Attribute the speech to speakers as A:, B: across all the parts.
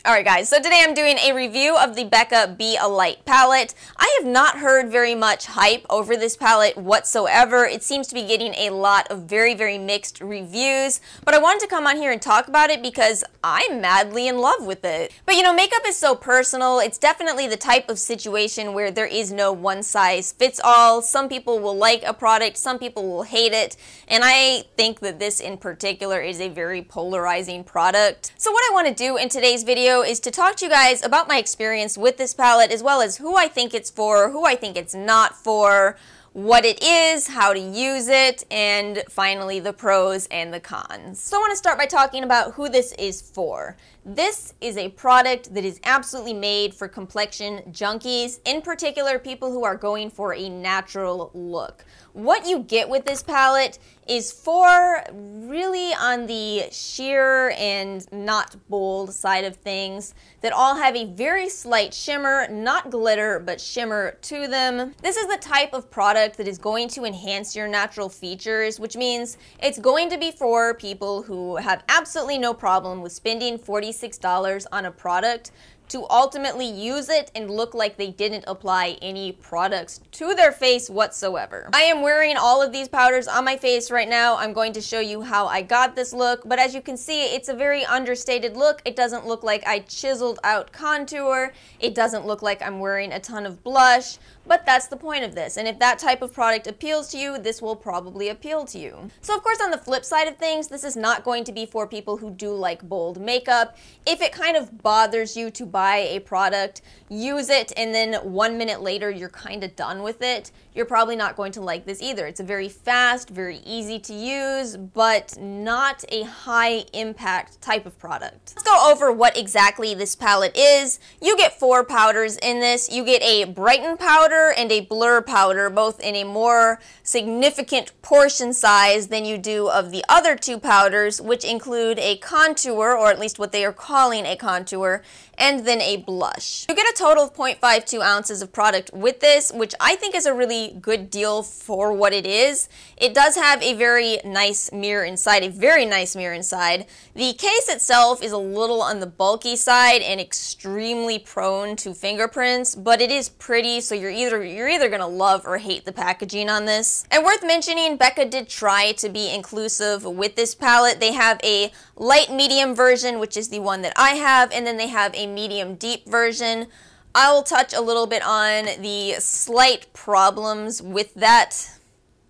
A: Alright guys, so today I'm doing a review of the Becca Be a Light palette. I have not heard very much hype over this palette whatsoever. It seems to be getting a lot of very mixed reviews, but I wanted to come on here and talk about it because I'm madly in love with it. But you know, makeup is so personal. It's definitely the type of situation where there is no one size fits all. Some people will like a product, some people will hate it, and I think that this in particular is a very polarizing product. So what I want to do in today's video is to talk to you guys about my experience with this palette, as well as who I think it's for, who I think it's not for, what it is, how to use it, and finally the pros and the cons. So I want to start by talking about who this is for. This is a product that is absolutely made for complexion junkies, in particular people who are going for a natural look. What you get with this palette is for really on the sheer and not bold side of things that all have a very slight shimmer, not glitter, but shimmer to them. This is the type of product that is going to enhance your natural features, which means it's going to be for people who have absolutely no problem with spending $46 on a product to ultimately use it and look like they didn't apply any products to their face whatsoever. I am wearing all of these powders on my face right now. I'm going to show you how I got this look, but as you can see, it's a very understated look. It doesn't look like I chiseled out contour. It doesn't look like I'm wearing a ton of blush, but that's the point of this. And if that type of product appeals to you, this will probably appeal to you. So of course, on the flip side of things, this is not going to be for people who do like bold makeup. If it kind of bothers you to buy a product, use it, and then 1 minute later you're kind of done with it, you're probably not going to like this either. It's a very fast, very easy to use, but not a high impact type of product. Let's go over what exactly this palette is. You get 4 powders in this. You get a brighten powder and a blur powder, both in a more significant portion size than you do of the other 2 powders, which include a contour, or at least what they are calling a contour, and then a blush. You get a total of 0.52 ounces of product with this, which I think is a really good deal for what it is. It does have a very nice mirror inside, a very nice mirror inside. The case itself is a little on the bulky side and extremely prone to fingerprints, but it is pretty, so you're either gonna love or hate the packaging on this. And worth mentioning, Becca did try to be inclusive with this palette. They have a light medium version, which is the one that I have, and then they have a medium deep version. I will touch a little bit on the slight problems with that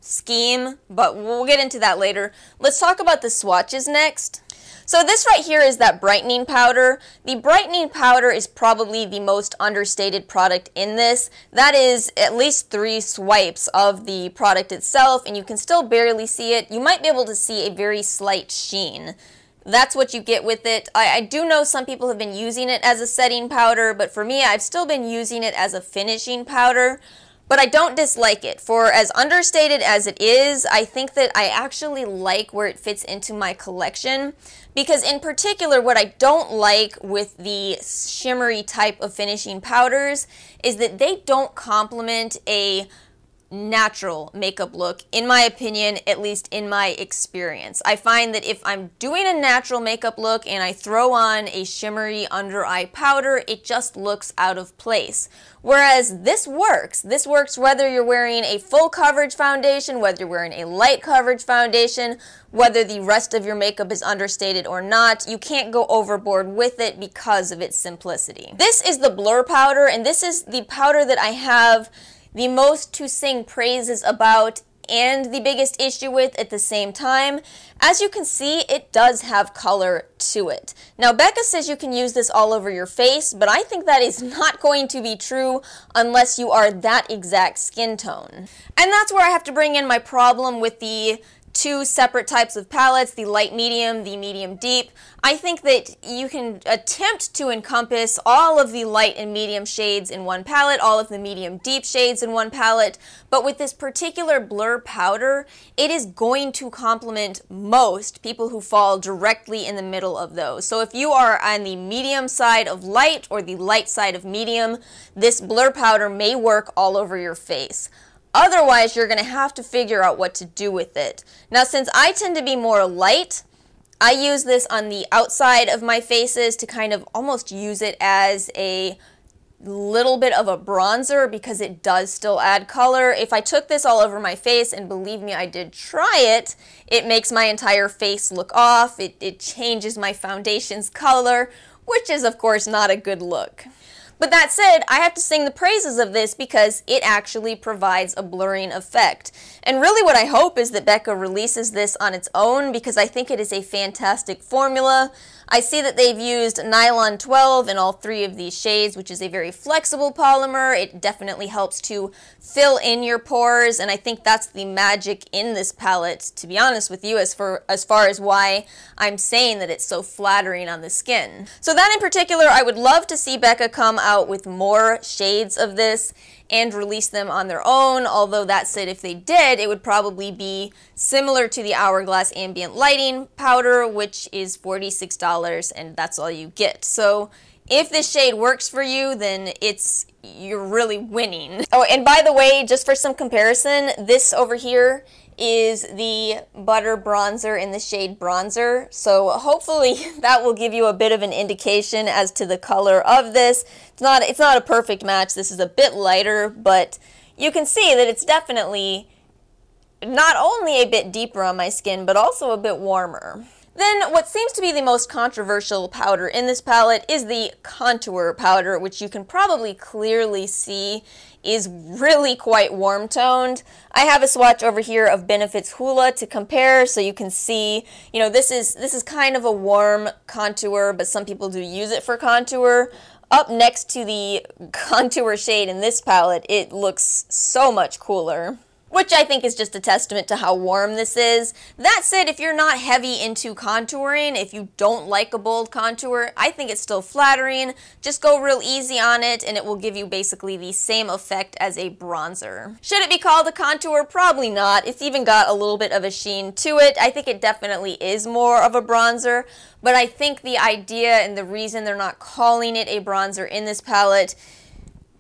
A: scheme, but we'll get into that later. Let's talk about the swatches next. So this right here is that brightening powder. The brightening powder is probably the most understated product in this. That is at least 3 swipes of the product itself, and you can still barely see it. You might be able to see a very slight sheen. That's what you get with it. I do know some people have been using it as a setting powder, but for me, I've still been using it as a finishing powder. But I don't dislike it. For as understated as it is, I think that I actually like where it fits into my collection. Because in particular, what I don't like with the shimmery type of finishing powders is that they don't complement a natural makeup look, in my opinion, at least in my experience. I find that if I'm doing a natural makeup look and I throw on a shimmery under eye powder, it just looks out of place. Whereas this works. This works whether you're wearing a full coverage foundation, whether you're wearing a light coverage foundation, whether the rest of your makeup is understated or not. You can't go overboard with it because of its simplicity. This is the blur powder, and this is the powder that I have the most to sing praises about and the biggest issue with at the same time. As you can see, it does have color to it. Now, Becca says you can use this all over your face, but I think that is not going to be true unless you are that exact skin tone. And that's where I have to bring in my problem with the 2 separate types of palettes, the light medium, the medium deep. I think that you can attempt to encompass all of the light and medium shades in one palette, all of the medium deep shades in one palette, but with this particular blur powder, it is going to complement most people who fall directly in the middle of those. So if you are on the medium side of light or the light side of medium, this blur powder may work all over your face. Otherwise, you're going to have to figure out what to do with it. Now, since I tend to be more light, I use this on the outside of my faces to kind of almost use it as a little bit of a bronzer because it does still add color. If I took this all over my face, and believe me, I did try it, it makes my entire face look off. It changes my foundation's color, which is of course not a good look. But that said, I have to sing the praises of this because it actually provides a blurring effect. And really what I hope is that Becca releases this on its own because I think it is a fantastic formula. I see that they've used nylon 12 in all 3 of these shades, which is a very flexible polymer. It definitely helps to fill in your pores, and I think that's the magic in this palette, to be honest with you, as far as why I'm saying that it's so flattering on the skin. So that in particular, I would love to see Becca come out with more shades of this and release them on their own, although that said, if they did, it would probably be similar to the Hourglass Ambient Lighting powder, which is $46, and that's all you get. So if this shade works for you, then you're really winning. Oh, and by the way, just for some comparison, this over here is the Butter Bronzer in the shade Bronzer. So hopefully that will give you a bit of an indication as to the color of this. It's not a perfect match. This is a bit lighter, but you can see that it's definitely not only a bit deeper on my skin, but also a bit warmer. Then what seems to be the most controversial powder in this palette is the contour powder, which you can probably clearly see is really quite warm toned. I have a swatch over here of Benefit's Hoola to compare, so you can see, you know, this is kind of a warm contour, but some people do use it for contour. Up next to the contour shade in this palette, it looks so much cooler, which I think is just a testament to how warm this is. That said, if you're not heavy into contouring, if you don't like a bold contour, I think it's still flattering. Just go real easy on it and it will give you basically the same effect as a bronzer. Should it be called a contour? Probably not. It's even got a little bit of a sheen to it. I think it definitely is more of a bronzer, but I think the idea and the reason they're not calling it a bronzer in this palette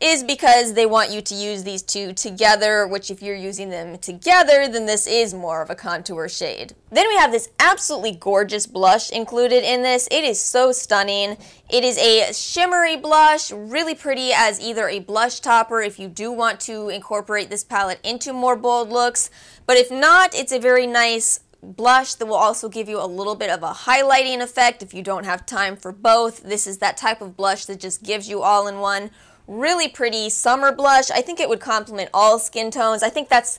A: is because they want you to use these two together, which if you're using them together, then this is more of a contour shade. Then we have this absolutely gorgeous blush included in this. It is so stunning. It is a shimmery blush, really pretty as either a blush topper if you do want to incorporate this palette into more bold looks, but if not, it's a very nice blush that will also give you a little bit of a highlighting effect if you don't have time for both. This is that type of blush that just gives you all in one. Really pretty summer blush. I think it would complement all skin tones. I think that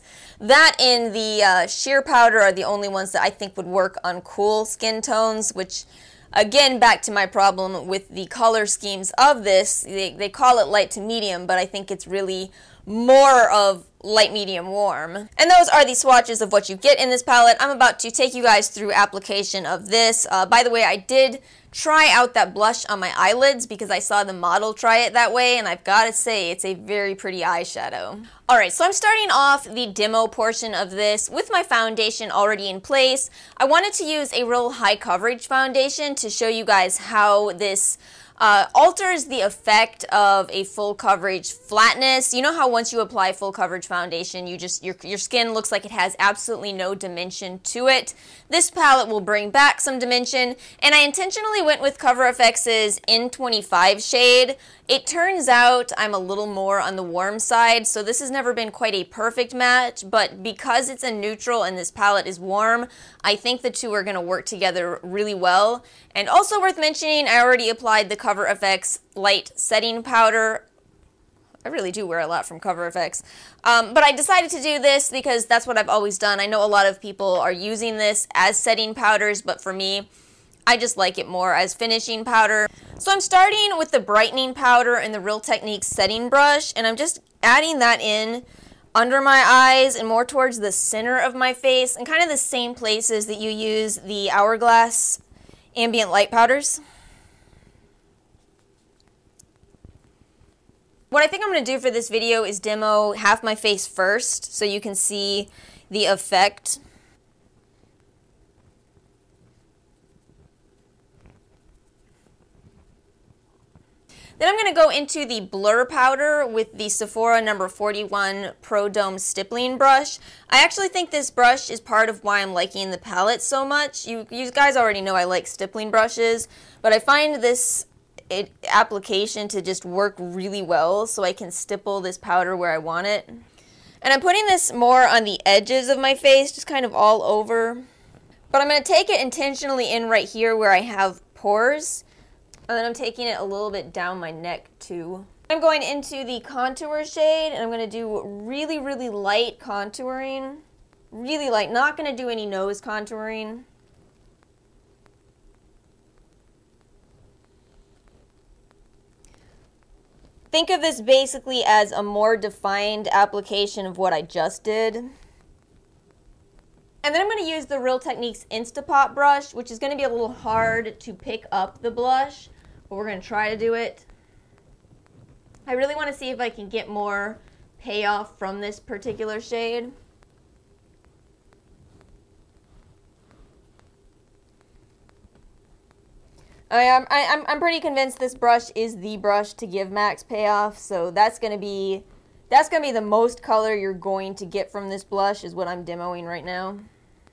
A: and the sheer powder are the only ones that I think would work on cool skin tones, which again, back to my problem with the color schemes of this. They call it light to medium, but I think it's really more of light, medium, warm. And those are the swatches of what you get in this palette. I'm about to take you guys through application of this. By the way, I did try out that blush on my eyelids because I saw the model try it that way, and I've got to say it's a very pretty eyeshadow. Alright, so I'm starting off the demo portion of this with my foundation already in place. I wanted to use a real high coverage foundation to show you guys how this alters the effect of a full coverage flatness. You know how once you apply full coverage foundation, your skin looks like it has absolutely no dimension to it. This palette will bring back some dimension, and I intentionally went with Cover FX's N25 shade. It turns out I'm a little more on the warm side, so this has never been quite a perfect match, but because it's a neutral and this palette is warm, I think the two are going to work together really well. And also worth mentioning, I already applied the Cover FX Light Setting Powder. I really do wear a lot from Cover FX. But I decided to do this because that's what I've always done. I know a lot of people are using this as setting powders, but for me, I just like it more as finishing powder. So I'm starting with the brightening powder and the Real Techniques setting brush, and I'm just adding that in under my eyes and more towards the center of my face, and kind of the same places that you use the Hourglass Ambient Light powders. What I think I'm going to do for this video is demo half my face first so you can see the effect. Then I'm going to go into the blur powder with the Sephora number 41 Pro Dome stippling brush. I actually think this brush is part of why I'm liking the palette so much. You guys already know I like stippling brushes, but I find this application to just work really well, so I can stipple this powder where I want it. And I'm putting this more on the edges of my face, just kind of all over. But I'm going to take it intentionally in right here where I have pores. And then I'm taking it a little bit down my neck too. I'm going into the contour shade, and I'm going to do really, really light contouring. Really light, not going to do any nose contouring. Think of this basically as a more defined application of what I just did. And then I'm going to use the Real Techniques Instapot brush, which is going to be a little hard to pick up the blush, but we're going to try to do it. I really want to see if I can get more payoff from this particular shade. I'm pretty convinced this brush is the brush to give max payoff, so that's gonna be the most color you're going to get from this blush is what I'm demoing right now.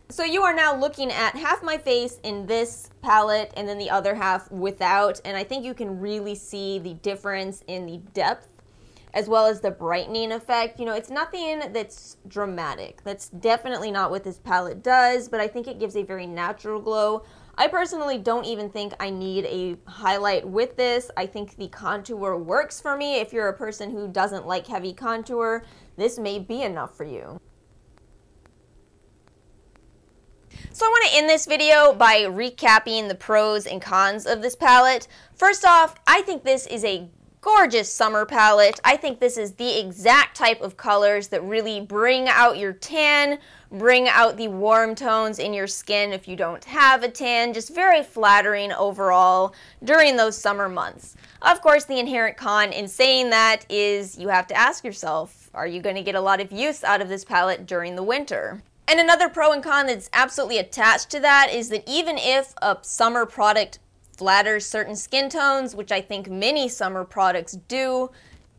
A: So you are now looking at half my face in this palette and then the other half without, and I think you can really see the difference in the depth as well as the brightening effect. You know, it's nothing that's dramatic. That's definitely not what this palette does, but I think it gives a very natural glow. I personally don't even think I need a highlight with this. I think the contour works for me. If you're a person who doesn't like heavy contour, this may be enough for you. So I want to end this video by recapping the pros and cons of this palette. First off, I think this is a gorgeous summer palette. I think this is the exact type of colors that really bring out your tan, bring out the warm tones in your skin if you don't have a tan. Just very flattering overall during those summer months. Of course, the inherent con in saying that is you have to ask yourself, are you going to get a lot of use out of this palette during the winter? And another pro and con that's absolutely attached to that is that even if a summer product flatters certain skin tones, which I think many summer products do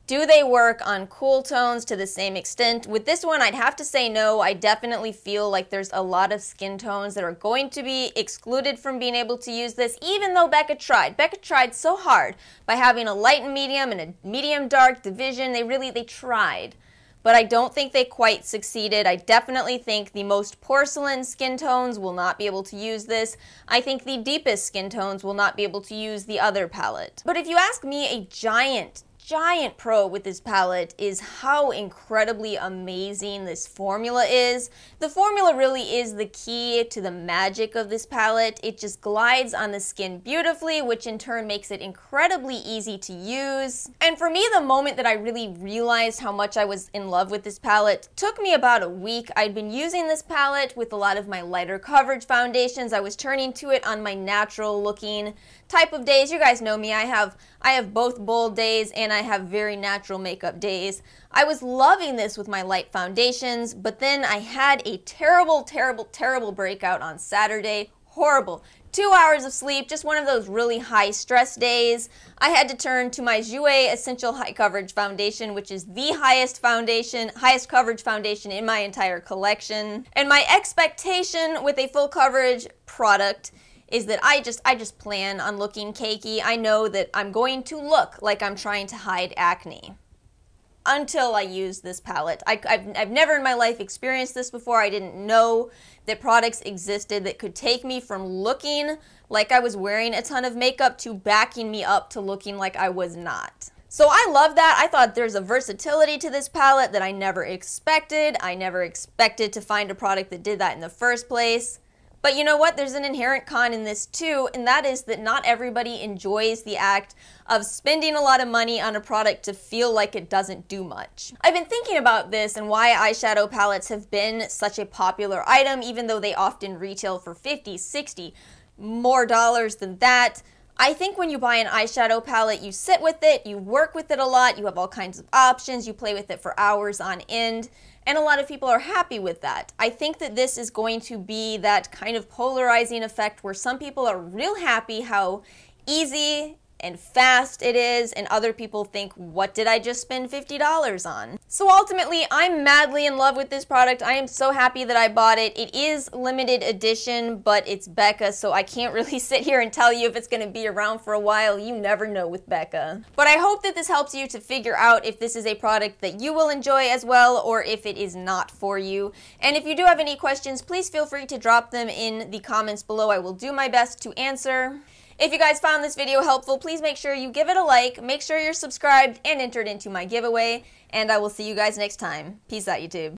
A: they work on cool tones to the same extent? With this one, I'd have to say no. I definitely feel like there's a lot of skin tones that are going to be excluded from being able to use this, even though Becca tried. Becca tried so hard by having a light and medium and a medium dark division. They tried. But I don't think they quite succeeded. I definitely think the most porcelain skin tones will not be able to use this. I think the deepest skin tones will not be able to use the other palette. But if you ask me, a giant pro with this palette is how incredibly amazing this formula is. The formula really is the key to the magic of this palette. It just glides on the skin beautifully, which in turn makes it incredibly easy to use. And for me, the moment that I really realized how much I was in love with this palette took me about a week. I'd been using this palette with a lot of my lighter coverage foundations. I was turning to it on my natural looking type of days. You guys know me. I have both bold days and I have very natural makeup days. I was loving this with my light foundations, but then I had a terrible breakout on Saturday. Horrible. 2 hours of sleep, just one of those really high stress days. I had to turn to my Jouer Essential High Coverage Foundation, which is the highest coverage foundation in my entire collection. And my expectation with a full coverage product is that I just plan on looking cakey. I know that I'm going to look like I'm trying to hide acne until I use this palette. I've never in my life experienced this before. I didn't know that products existed that could take me from looking like I was wearing a ton of makeup to backing me up to looking like I was not. So I love that. I thought there's a versatility to this palette that I never expected. I never expected to find a product that did that in the first place. But you know what? There's an inherent con in this too, and that is that not everybody enjoys the act of spending a lot of money on a product to feel like it doesn't do much. I've been thinking about this and why eyeshadow palettes have been such a popular item, even though they often retail for $50, $60 more dollars than that. I think when you buy an eyeshadow palette, you sit with it, you work with it a lot, you have all kinds of options, you play with it for hours on end, and a lot of people are happy with that. I think that this is going to be that kind of polarizing effect where some people are real happy how easy and fast it is, and other people think, what did I just spend $50 on? So ultimately, I'm madly in love with this product. I am so happy that I bought it. It is limited edition, but it's Becca, so I can't really sit here and tell you if it's going to be around for a while. You never know with Becca. But I hope that this helps you to figure out if this is a product that you will enjoy as well, or if it is not for you. And if you do have any questions, please feel free to drop them in the comments below. I will do my best to answer. If you guys found this video helpful, please make sure you give it a like, make sure you're subscribed, and entered into my giveaway, and I will see you guys next time. Peace out, YouTube.